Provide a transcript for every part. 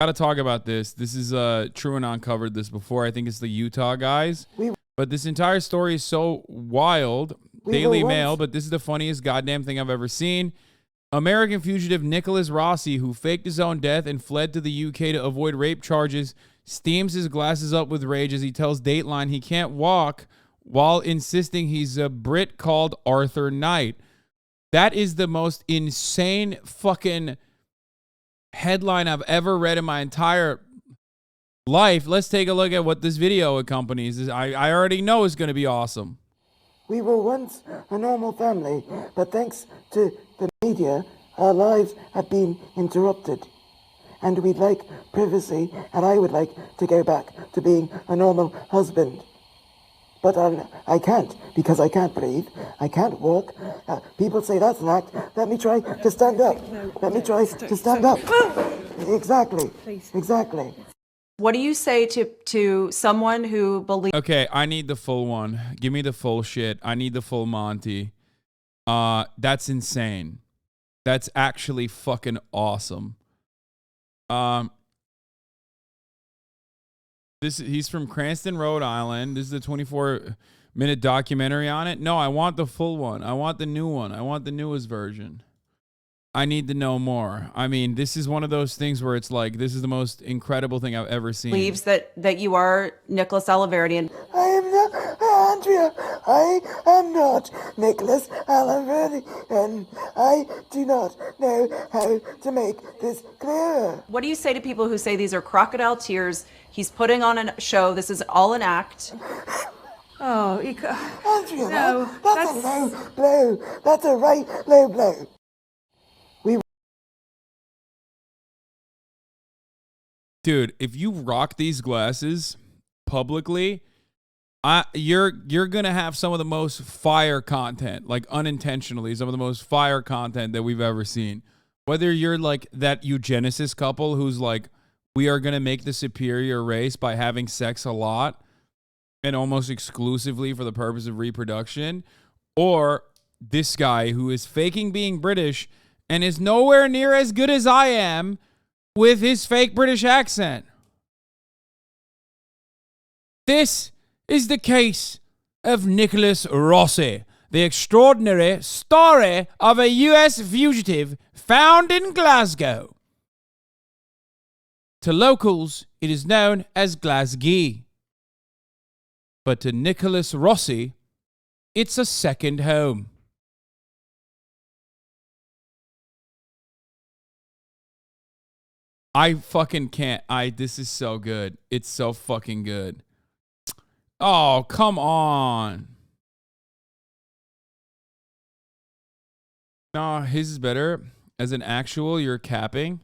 Gotta talk about this. This is True and On covered this before. I think it's the Utah guys. But this entire story is so wild. Daily Mail, but this is the funniest goddamn thing I've ever seen. American fugitive Nicholas Rossi, who faked his own death and fled to the UK to avoid rape charges, steams his glasses up with rage as he tells Dateline he can't walk while insisting he's a Brit called Arthur Knight. That is the most insane fucking headline I've ever read in my entire life. Let's take a look at what this video accompanies. I already know it's going to be awesome. We were once a normal family, but thanks to the media, our lives have been interrupted. And we'd like privacy, and I would like to go back to being a normal husband. But I can't, because I can't breathe, I can't walk. People say that's an act. Let me try to stand up. Let me try to stand up. Exactly, exactly. What do you say to someone who believes... Okay, I need the full one. Give me the full shit. I need the full Monty. That's insane. That's actually fucking awesome. He's from Cranston, Rhode Island. This is a 24-minute documentary on it. No, I want the full one. I want the new one. I want the newest version. I need to know more. I mean, this is one of those things where it's like, this is the most incredible thing I've ever seen. Believes that you are Nicholas Alaverdi. I am not, Andrea, I am not Nicholas Alaverdi, and I do not know how to make this clearer. What do you say to people who say these are crocodile tears? He's putting on a show. This is all an act. Oh, Andrea, no, that's a low blow. That's a right low blow. Dude, if you rock these glasses publicly, you're gonna have some of the most fire content, like unintentionally, some of the most fire content that we've ever seen. Whether you're like that eugenicist couple who's like, we are gonna make the superior race by having sex a lot and almost exclusively for the purpose of reproduction, or this guy who is faking being British and is nowhere near as good as I am with his fake British accent. This is the case of Nicholas Rossi, the extraordinary story of a US fugitive found in Glasgow. To locals, it is known as Glasgow. But to Nicholas Rossi, it's a second home. I fucking can't. This is so good. It's so fucking good. Oh, come on. No, his is better. As an actual, you're capping.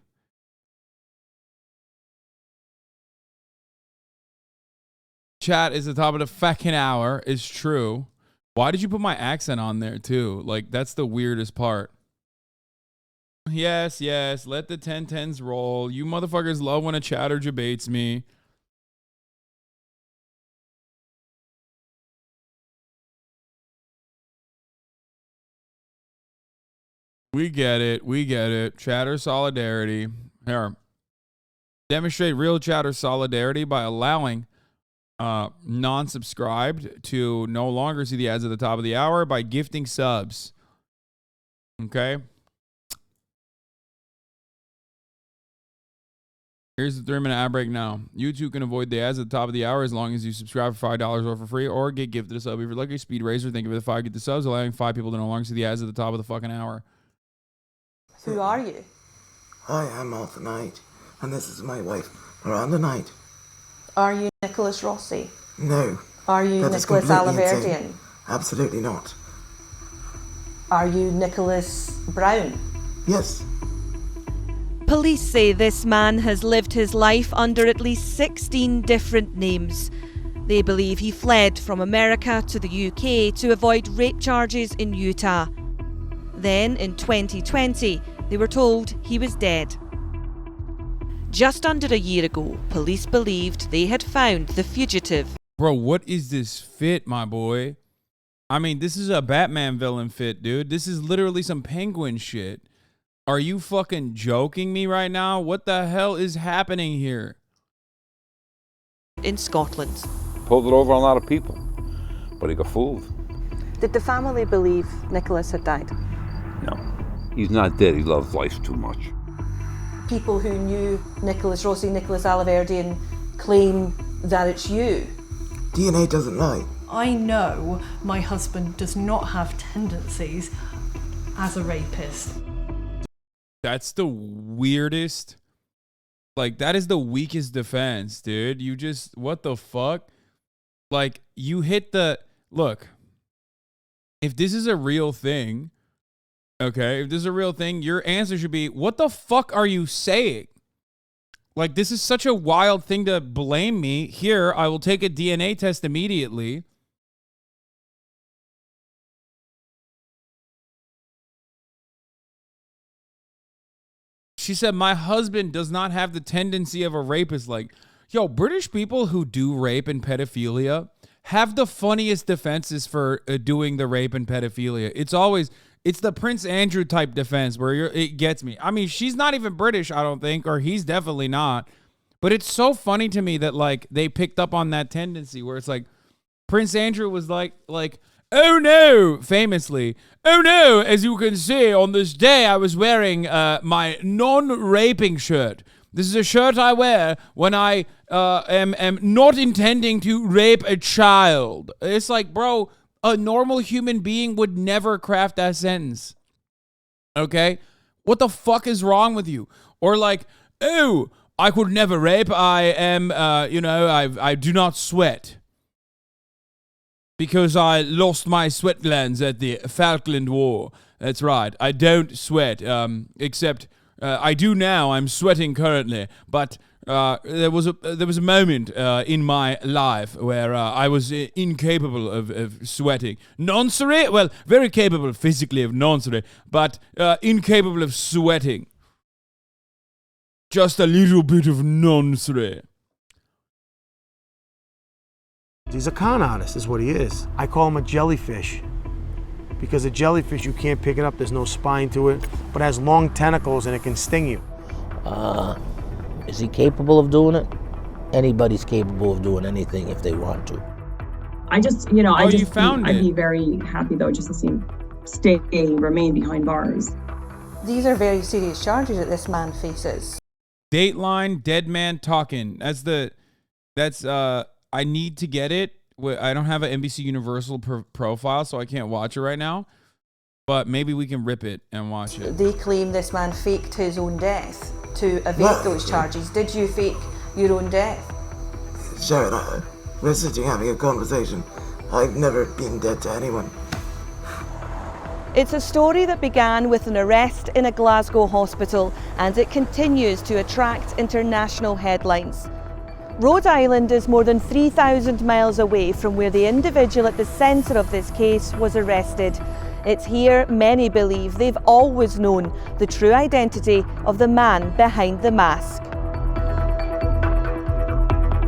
Chat is the top of the fucking hour. Is true. Why did you put my accent on there too? Like, that's the weirdest part. Yes, yes. Let the 10-10s roll. You motherfuckers love when a chatter debates me. We get it. We get it. Chatter solidarity. Here. Demonstrate real chatter solidarity by allowing non-subscribed to no longer see the ads at the top of the hour by gifting subs. Okay? Here's the 3-minute ad break now. You too can avoid the ads at the top of the hour as long as you subscribe for $5 or for free, or get gifted a sub. If you're lucky, Speed Racer, think of it, 5 get the subs, allowing 5 people to no longer see the ads at the top of the fucking hour. Who are you? I am Arthur Knight, and this is my wife, Miranda Knight. Are you Nicholas Rossi? No. Are you That is Nicholas completely Alaverdian? insane. Absolutely not. Are you Nicholas Brown? Yes. Police say this man has lived his life under at least 16 different names. They believe he fled from America to the UK to avoid rape charges in Utah. Then, in 2020, they were told he was dead. Just under a year ago, police believed they had found the fugitive. Bro, what is this fit, my boy? I mean, this is a Batman villain fit, dude. This is literally some Penguin shit. Are you fucking joking me right now? What the hell is happening here? In Scotland. Pulled it over on a lot of people, but he got fooled. Did the family believe Nicholas had died? No, he's not dead. He loves life too much. People who knew Nicholas Rossi, Nicholas Alaverdian, claim that it's you. DNA doesn't lie. I know my husband does not have tendencies as a rapist. That's the weirdest. Like, that is the weakest defense, dude. You just, what the fuck? Like, you hit the, look, if this is a real thing, okay, if this is a real thing, your answer should be, what the fuck are you saying? Like, this is such a wild thing to blame me. Here, I will take a DNA test immediately. She said, my husband does not have the tendency of a rapist. Like, yo, British people who do rape and pedophilia have the funniest defenses for doing the rape and pedophilia. It's the Prince Andrew type defense where it gets me. I mean, she's not even British, I don't think, or he's definitely not. But it's so funny to me that, like, they picked up on that tendency where it's like, Prince Andrew was like, oh no, famously, oh no, as you can see, on this day I was wearing my non-raping shirt. This is a shirt I wear when I am not intending to rape a child. It's like, bro, a normal human being would never craft that sentence. Okay? What the fuck is wrong with you? Or like, oh, I could never rape. I am, I do not sweat. Because I lost my sweat glands at the Falkland War. That's right. I don't sweat, except I do now. I'm sweating currently. But there was a moment in my life where I was incapable of sweating. Noncery? Well, very capable physically of noncery, but incapable of sweating. Just a little bit of noncery. He's a con artist, is what he is. I call him a jellyfish. Because a jellyfish, you can't pick it up, there's no spine to it, but it has long tentacles and it can sting you. Is he capable of doing it? Anybody's capable of doing anything if they want to. I'd be very happy though just to see him remain behind bars. These are very serious charges that this man faces. Dateline, dead man talking. I need to get it. I don't have an NBC Universal profile, so I can't watch it right now. But maybe we can rip it and watch it. They claim this man faked his own death to evade those charges. Did you fake your own death? Sharon, we're sitting having a conversation. I've never been dead to anyone. It's a story that began with an arrest in a Glasgow hospital, and it continues to attract international headlines. Rhode Island is more than 3,000 miles away from where the individual at the centre of this case was arrested. It's here many believe they've always known the true identity of the man behind the mask.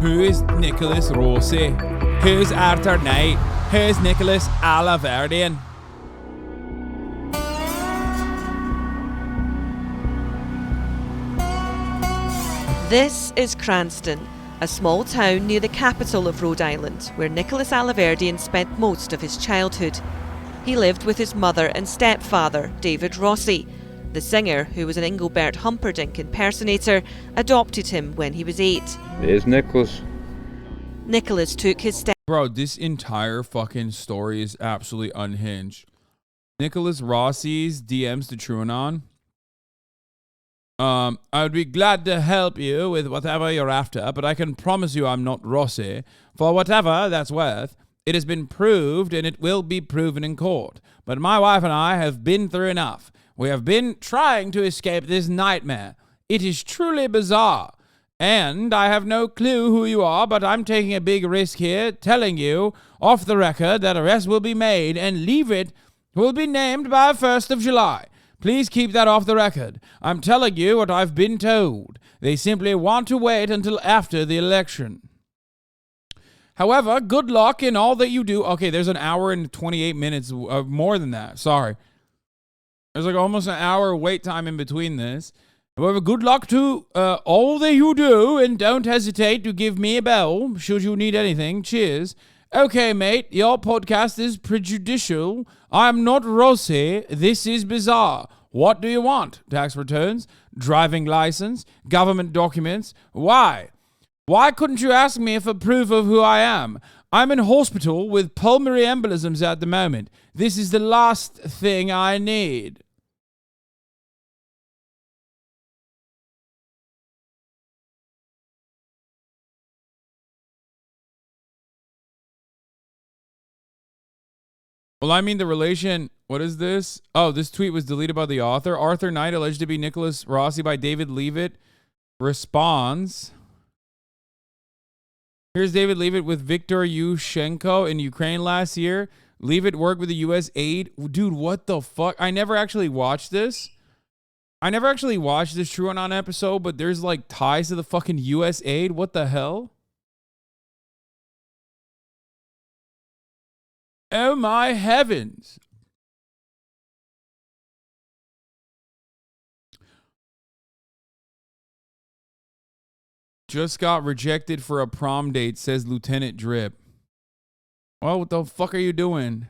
Who is Nicholas Rossi? Who's Arthur Knight? Who's Nicholas Alaverdian? This is Cranston, a small town near the capital of Rhode Island, where Nicholas Alaverdian spent most of his childhood. He lived with his mother and stepfather, David Rossi. The singer, who was an Engelbert Humperdinck impersonator, adopted him when he was 8. There's Nicholas. Nicholas took his Bro, this entire fucking story is absolutely unhinged. Nicholas Rossi's DMs to TrueAnon. I would be glad to help you with whatever you're after, but I can promise you I'm not Rossi. For whatever that's worth, it has been proved and it will be proven in court. But my wife and I have been through enough. We have been trying to escape this nightmare. It is truly bizarre. And I have no clue who you are, but I'm taking a big risk here, telling you, off the record, that arrest will be made and leave it will be named by 1st of July. Please keep that off the record. I'm telling you what I've been told. They simply want to wait until after the election. However, good luck in all that you do. Okay, there's an hour and 28 minutes of more than that. Sorry. There's like almost an hour wait time in between this. However, good luck to all that you do, and don't hesitate to give me a bell should you need anything. Cheers. Okay, mate, your podcast is prejudicial. I'm not Rossi. This is bizarre. What do you want? Tax returns, driving license, government documents. Why? Why couldn't you ask me for proof of who I am? I'm in hospital with pulmonary embolisms at the moment. This is the last thing I need. Well, I mean, the relation, what is this? Oh, this tweet was deleted by the author. Arthur Knight, alleged to be Nicholas Rossi by David Leavitt, responds. Here's David Leavitt with Viktor Yushchenko in Ukraine last year. Leavitt worked with the U.S. aid. Dude, what the fuck? I never actually watched this. True or Not episode, but there's like ties to the fucking U.S. aid. What the hell? Oh my heavens. Just got rejected for a prom date, says Lieutenant Drip. Well, what the fuck are you doing?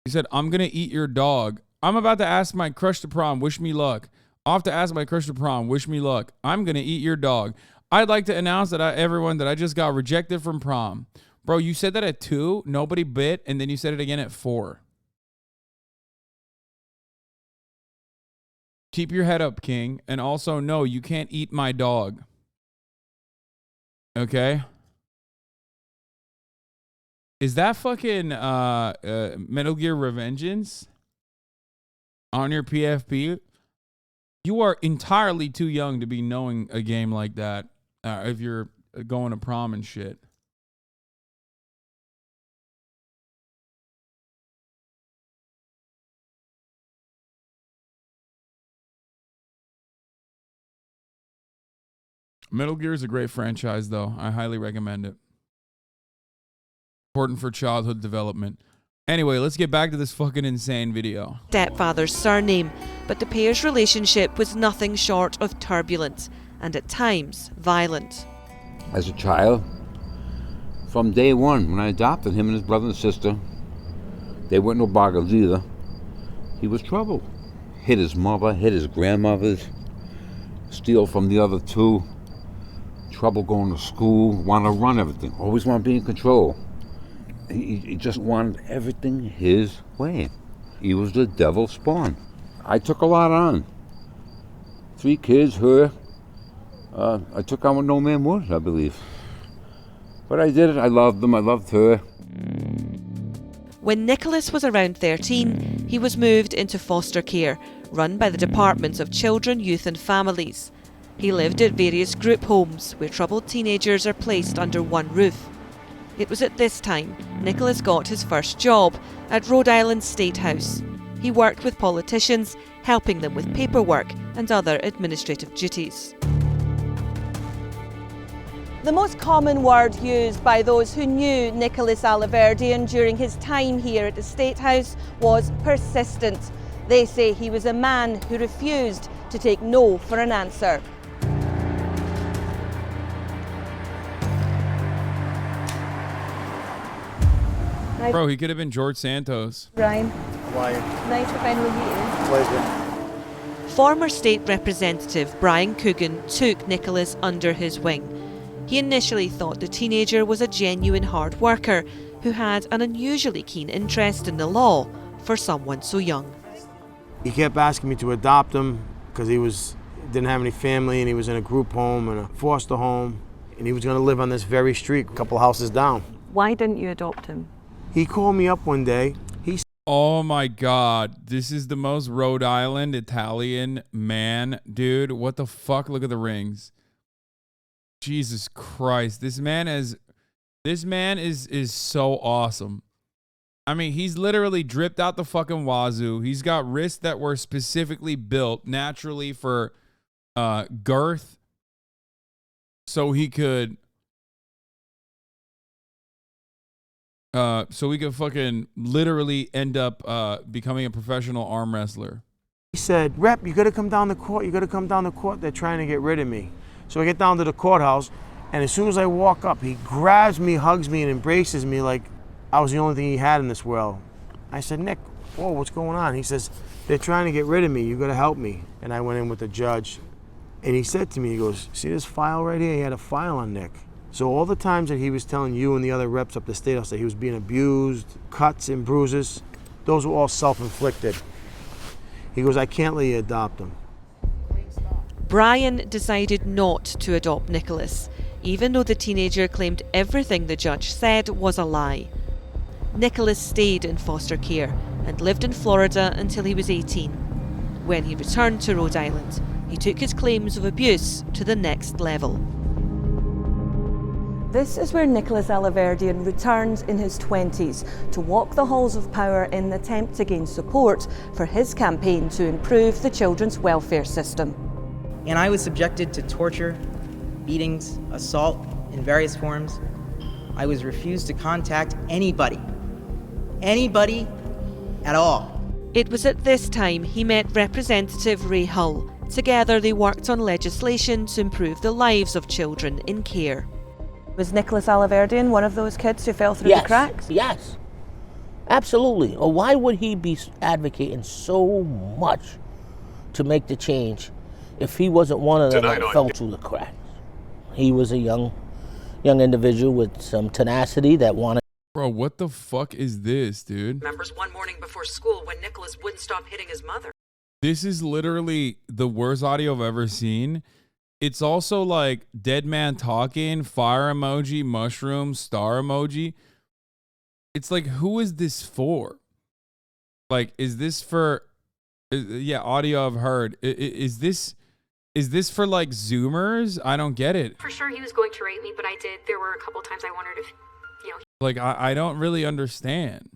He said, I'm going to eat your dog. I'm about to ask my crush to prom. Wish me luck. Off to ask my crush to prom. Wish me luck. I'm going to eat your dog. I'd like to announce that everyone that I just got rejected from prom. Bro, you said that at 2, nobody bit, and then you said it again at 4. Keep your head up, King. And also, no, you can't eat my dog. Okay? Is that fucking Metal Gear Revengeance on your PFP? You are entirely too young to be knowing a game like that if you're going to prom and shit. Metal Gear is a great franchise, though. I highly recommend it. Important for childhood development. Anyway, let's get back to this fucking insane video. Stepfather's surname, but the pair's relationship was nothing short of turbulent and at times violent. As a child, from day one, when I adopted him and his brother and sister, they weren't no boggles either. He was trouble. Hit his mother, hit his grandmothers, steal from the other two. Trouble going to school, want to run everything, always want to be in control. He just wanted everything his way. He was the devil's spawn. I took a lot on. 3 kids, her. I took on what no man would, I believe. But I did it. I loved them. I loved her. When Nicholas was around 13, he was moved into foster care, run by the Department of Children, Youth and Families. He lived at various group homes where troubled teenagers are placed under one roof. It was at this time Nicholas got his first job at Rhode Island State House. He worked with politicians, helping them with paperwork and other administrative duties. The most common word used by those who knew Nicholas Alaverdian during his time here at the State House was persistent. They say he was a man who refused to take no for an answer. Bro, he could have been George Santos. Brian. How are you? Nice to finally meet you. Pleasure. Former State Representative Brian Coogan took Nicholas under his wing. He initially thought the teenager was a genuine hard worker who had an unusually keen interest in the law for someone so young. He kept asking me to adopt him because he didn't have any family and he was in a group home and a foster home and he was going to live on this very street, a couple houses down. Why didn't you adopt him? He called me up one day. Oh my God. This is the most Rhode Island Italian man. Dude, what the fuck? Look at the rings. Jesus Christ. This man is so awesome. I mean, he's literally dripped out the fucking wazoo. He's got wrists that were specifically built naturally for girth. So he could fucking literally end up becoming a professional arm wrestler. He said, "Rep, you gotta come down to court, you gotta come down to court, they're trying to get rid of me." So I get down to the courthouse, and as soon as I walk up, he grabs me, hugs me, and embraces me like I was the only thing he had in this world. I said, "Nick, whoa, what's going on?" He says, "They're trying to get rid of me, you gotta help me." And I went in with the judge, and he said to me, he goes, "See this file right here?" He had a file on Nick. So all the times that he was telling you and the other reps up the state house that he was being abused, cuts and bruises, those were all self-inflicted. He goes, "I can't let you adopt him." Brian decided not to adopt Nicholas, even though the teenager claimed everything the judge said was a lie. Nicholas stayed in foster care and lived in Florida until he was 18. When he returned to Rhode Island, he took his claims of abuse to the next level. This is where Nicholas Alaverdian returns in his 20s to walk the halls of power in an attempt to gain support for his campaign to improve the children's welfare system. And I was subjected to torture, beatings, assault in various forms. I was refused to contact anybody at all. It was at this time he met Representative Ray Hull. Together they worked on legislation to improve the lives of children in care. Was Nicholas Alaverdian one of those kids who fell through the cracks? Yes, absolutely. Or why would he be advocating so much to make the change if he wasn't one of them that fell through the cracks? He was a young individual with some tenacity that wanted. Bro, what the fuck is this, dude? Members one morning before school when Nicholas wouldn't stop hitting his mother. This is literally the worst audio I've ever seen. It's also like dead man talking, fire emoji, mushroom, star emoji. It's like, who is this for? Like, is this for, yeah, audio I've heard. Is this for like Zoomers? I don't get it. For sure he was going to rape me, but I did. There were a couple times I wondered if, you know. Like, I don't really understand.